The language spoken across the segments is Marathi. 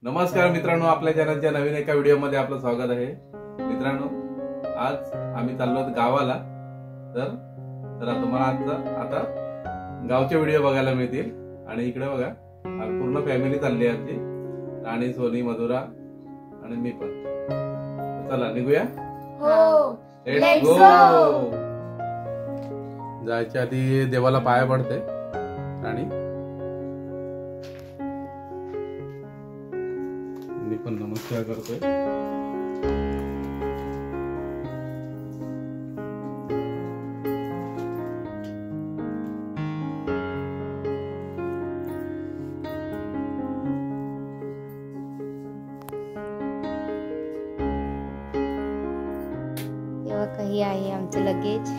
नमस्कार मित्रांनो, आपल्या चॅनलच्या नवीन एका व्हिडिओमध्ये आपलं स्वागत आहे. मित्रांनो, आज आम्ही चाललो आहोत गावाला. तर तुम्हाला आता गावचे व्हिडिओ बघायला मिळतील. आणि इकडे बघा, पूर्ण फॅमिली चालली आहे आमची. राणी, सोनी, मधुरा आणि मी पण. चला निघूया. हो, लेट्स गो. जायच्या आधी देवाला पाया पडते राणी. मी पण नमस्कार करतोय. तेव्हा काही आहे आमचं लगेज.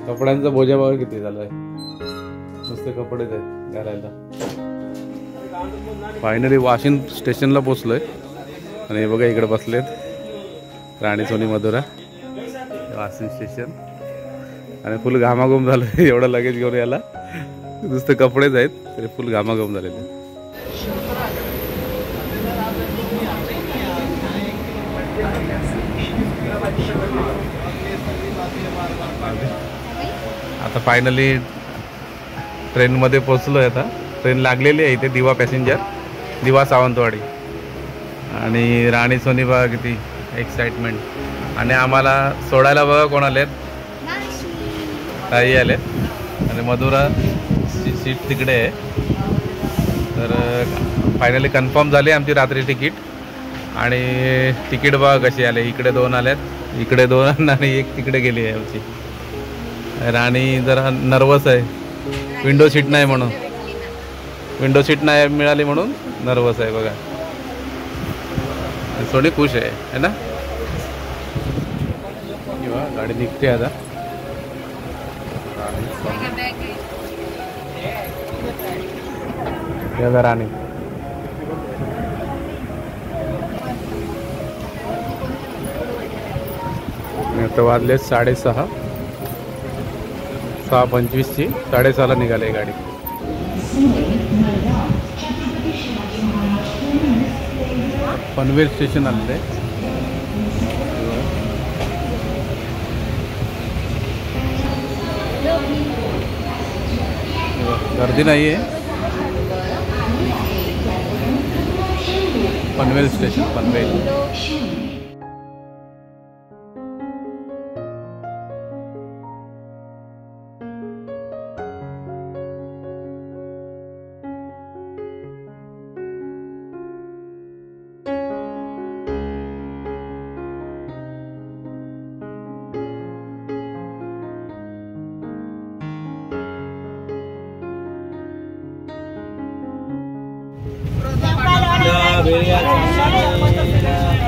कपड्यांचा बोजा बघा किती झालाय. नुसते कपडेच आहेत घालायला. फायनली वाशिम स्टेशनला पोहोचलोय. आणि बघा इकडे बसलेत राणी, सोनी, मधुरा. वाशिम स्टेशन. आणि फुल घामाघूम झालं एवढं लगेज घेऊन यायला. नुसते कपडेच आहेत तरी फुल घामाघूम झालेले. आता फायनली ट्रेनमध्ये पोहोचलोय. आता ट्रेन लागलेली आहे इथे. दिवा पॅसेंजर, दिवा सावंतवाडी. आणि राणी, सोनी बघा किती एक्साइटमेंट. आणि आम्हाला सोडायला बघा कोण आलेत. ताई आलेत. आणि मधुरा सीट तिकडे आहे. तर फायनली कन्फर्म झाली आमची रात्री तिकीट. आणि तिकीट बघा कशी आले. इकडे 2 आल्यात, इकडे 2 आणि एक तिकडे गेली आहे आमची. राणी जरा नर्वस आहे. विंडो सीट नाही म्हणून. विंडो सीट नाही मिळाली म्हणून नर्वस आहे बघा. थोडी खुश आहे ना. किंवा गाडी निघते आता. राणी आता वाजले 6:30. 6:25ची 6:30ला निघाली गाडी. पनवेल स्टेशन आलेले. गर्दी नाही आहे. पनवेल स्टेशन, पनवेल.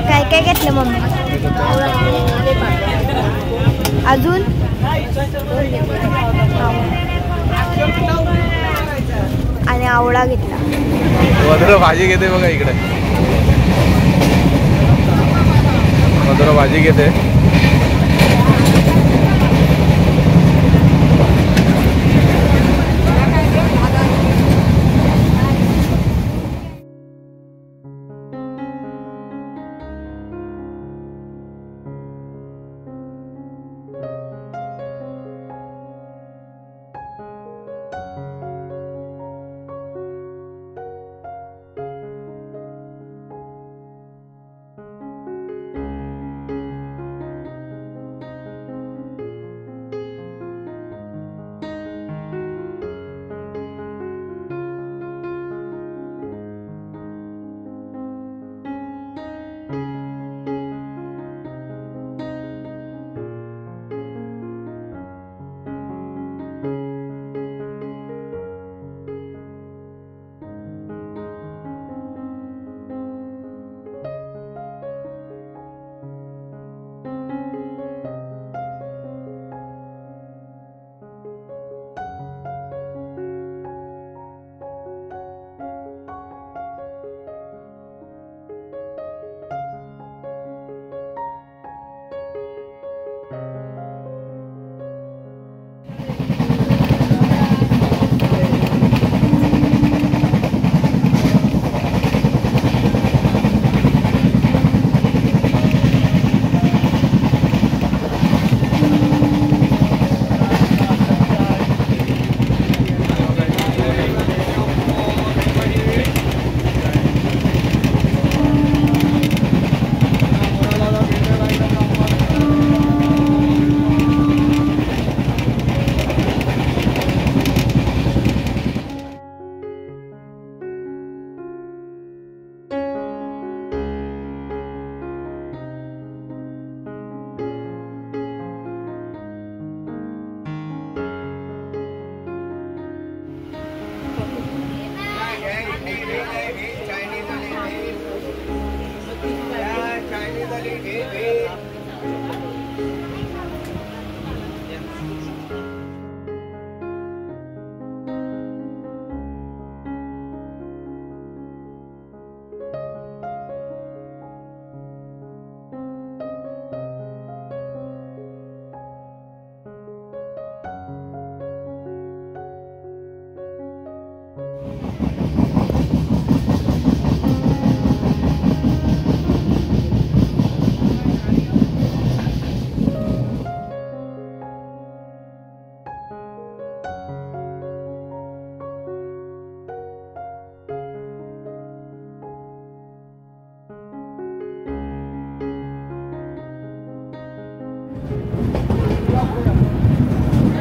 काय काय घेतलं मम्मी? अजून आणि आवळा घेतला. मधुरा भाजी घेते बघा इकडे. मधुरा भाजी घेते.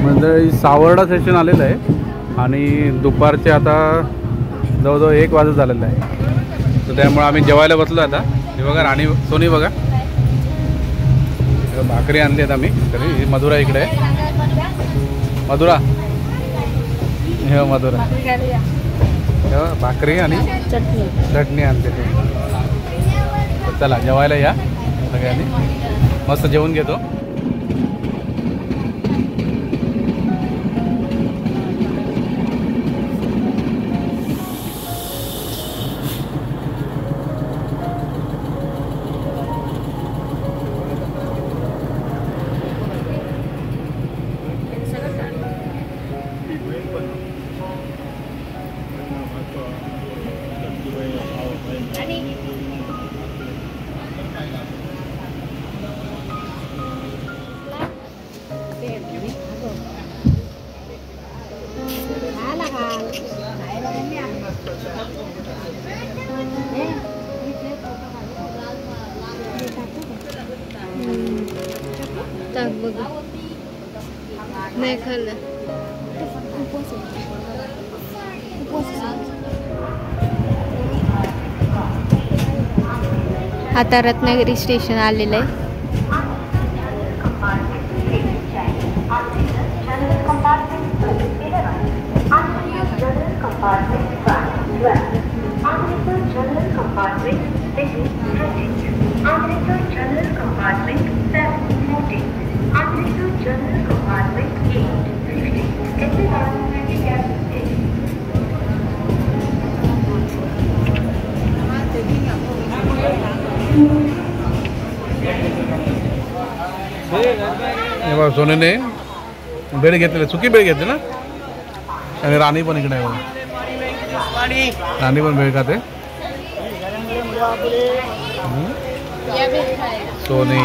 म्हणजे सावर्डा स्टेशन आलेलं आहे आणि दुपारचे आता जवळजवळ 1 वाजत झालेलं आहे. तर त्यामुळे आम्ही जेवायला बसलो आता. हे बघा राणी सोनी बघा, भाकरी आणली आहेत आम्ही तरी. मधुरा इकडे आहे, मधुरा हे मधुरा भाकरी आणि चटणी आणते ते. तर चला जेवायला या सगळ्यांनी, मस्त जेवून घेतो. नाही खाल्लं. आता रत्नागिरी स्टेशन आलेलं आहे. सोनेने बेड घेतलेले, सुकी बेड घेतली ना. आणि राणी पण इकडे आहे, राणी पण बेड खाते. सोनी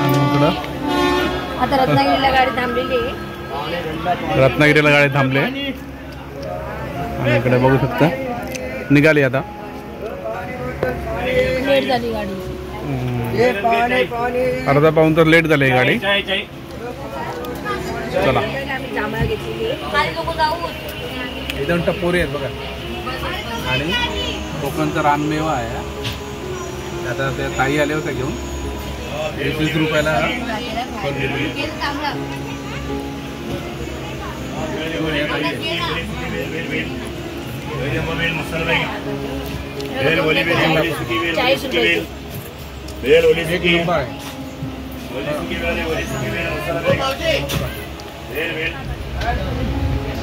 आणि इकडं आता रत्नागिरीला गाडी थांबलेली, रत्नागिरीला गाडी थांबले आणि इकडे बघू शकता निघाली आता. लेट झाली गाडी, अर्धा पाऊण तर लेट झाली गाडी. चला एकदम टपोरी आहेत बघा. आणि कोकणचा रानमेवा आहे. आता त्या ताई आल्या होत्या घेऊन 20 रुपयाला.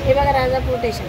हे बघा राजापूर स्टेशन.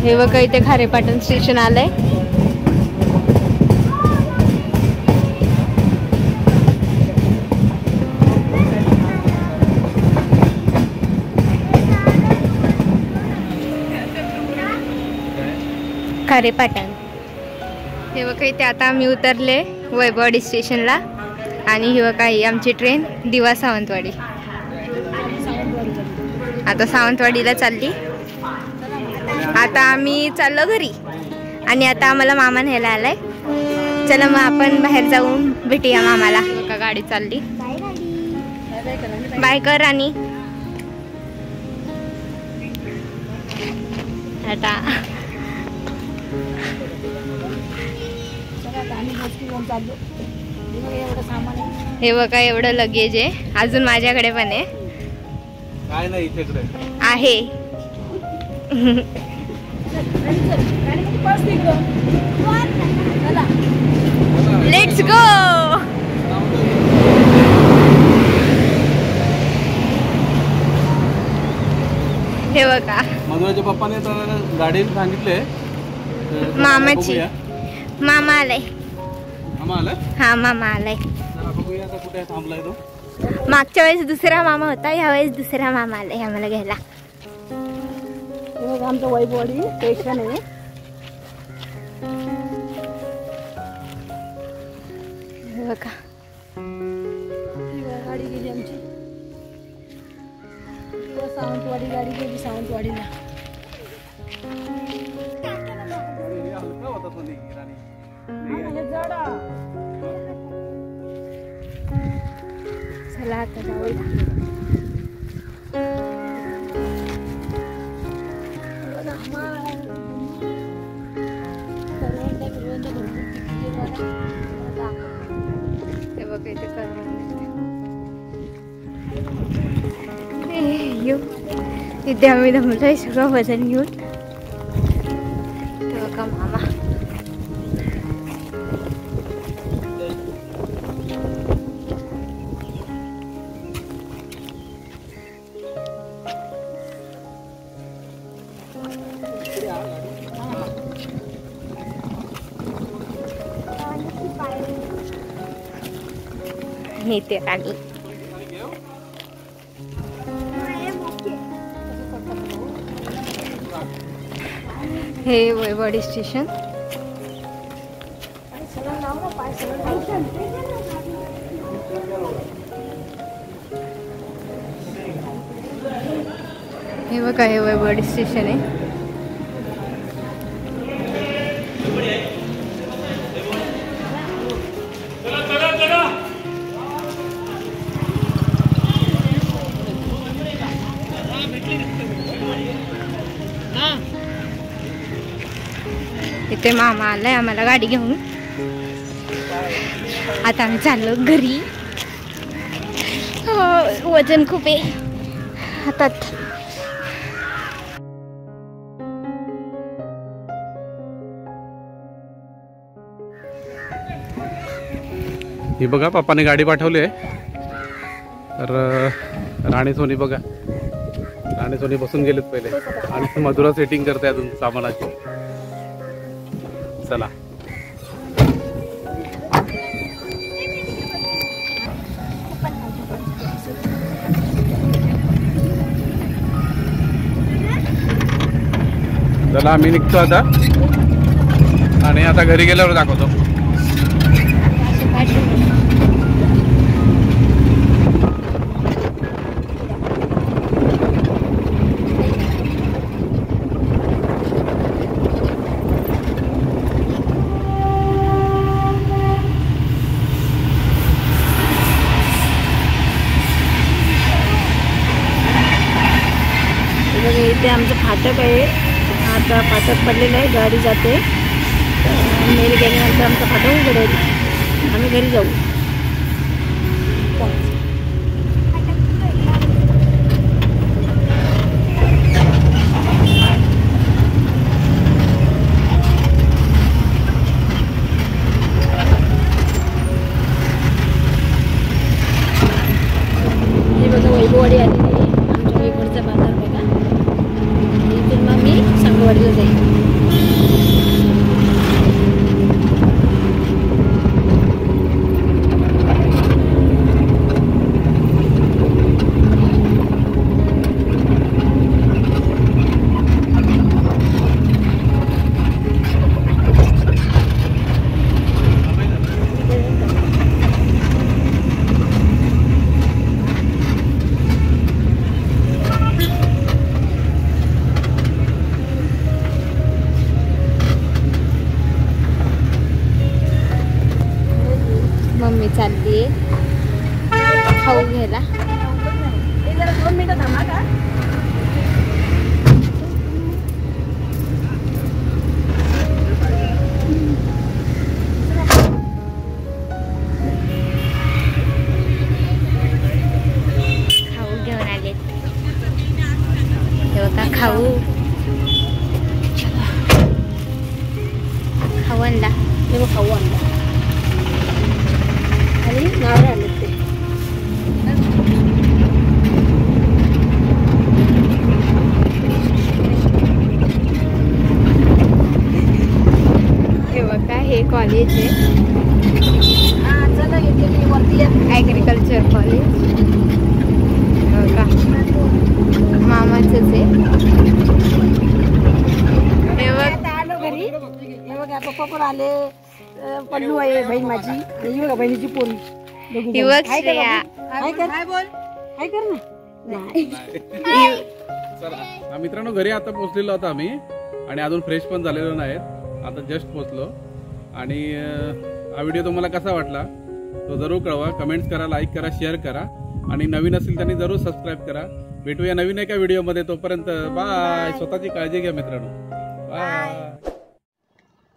हे बघा इथे खारेपाटण स्टेशन आलंय. खारेपाटण. हे बघा इथे आता आम्ही उतरले वैभववाडी स्टेशनला. आणि ही बघा ही आमची ट्रेन दिवा सावंतवाडी. आता सावंतवाडीला चालली. आता आम्ही चाललो घरी आणि आता आम्हाला मामा न्यायला आलाय. चला मग आपण बाहेर जाऊन भेटूया मामाला. का गाडी चालली. बाय कर राणी. टाटा. हे बघा एवढं लगेज आहे. अजून माझ्याकडे पण आहे. काय नाही इथे आहे. Let's go. हे बघा मधुराच्या पप्पाने तर गाडी सांगितले. मामाची. मामा आलाय. मामा आलाय. हा मामा आलाय. बघूया आता कुठे थांबलाय तो. मागच्या वेळेस दुसरा मामा होता, ह्या वेळेस दुसरा मामा आलाय आम्हाला घ्यायला. आमचं वैभववाडी स्टेशन आहे. बघा गाडी गेली आमची. सावंतवाडी गाडी गेली सावंतवाडीला. चला आता जाऊया. हे बघा इथे इथे आम्ही जमलोय सगळं वजन घेऊन. ते बघा मामा. नेते राणी. हे वैभववाडी स्टेशन. हे बघा हे वैभववाडी स्टेशन आहे. इथे मामा आलाय आम्हाला गाडी घेऊन. आता आम्ही चाललो घरी. वजन खूप आहे हातात. ही बघा पप्पाने गाडी पाठवली आहे. तर राणी सोनी बघा. राणी सोनी बसून गेलेत पहिले आणि मधुरा सेटिंग करते अजून सामानाची. चला चला आम्ही निघतो आता आणि आता घरी गेल्यावर दाखवतो. इथे आमचं फाटक आहे. आता फाटक पडलेलं आहे. गाडी जाते. मेल गेल्यानंतर आमचं फाटक उघडेल. आम्ही घरी जाऊ. हे बघा वैभववाडी आलेली आहे. आमच्या वैभवचा बाजार बघा. इथून मग मी संगवाडीला जाईल. मी चालली खाऊ घ्यायला. जरा 2 मिनिटं थांबा का. खाऊ घेऊन आले. हे बघा खाऊ आणला. हे बघ खाऊ आणला आणि नारळ आणले ते. हे बघा हे कॉलेज आहे. चला येते वरती ॲग्रिकल्चर कॉलेज. बघा मामाचंच आहे. हे बघ आलो घरी. हे बघा पप्पा पण आले. पल्लू आहे बहीण माझी. ही बघा बहिणीची पोरी. ही बघ श्रेया. हाय कर. हाय कर ना. चला मित्रांनो, घरी आता पोहोचलेलो होतो आम्ही आणि अजून फ्रेश पण झालेलो नाहीत. आता जस्ट पोहोचलो. आणि हा व्हिडिओ तुम्हाला कसा वाटला तो जरूर कळवा. कमेंट्स करा, लाईक करा, शेअर करा आणि नवीन असेल त्यांनी जरूर सबस्क्राईब करा. भेटूया नवीन एका व्हिडिओमध्ये. तोपर्यंत बाय. स्वतःची काळजी घ्या मित्रांनो. बाय.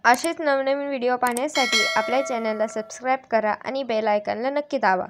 असेच नवनवीन व्हिडिओ पाहण्यासाठी आपल्या चॅनलला सबस्क्राईब करा आणि बेल आयकॉनला नक्की दाबा.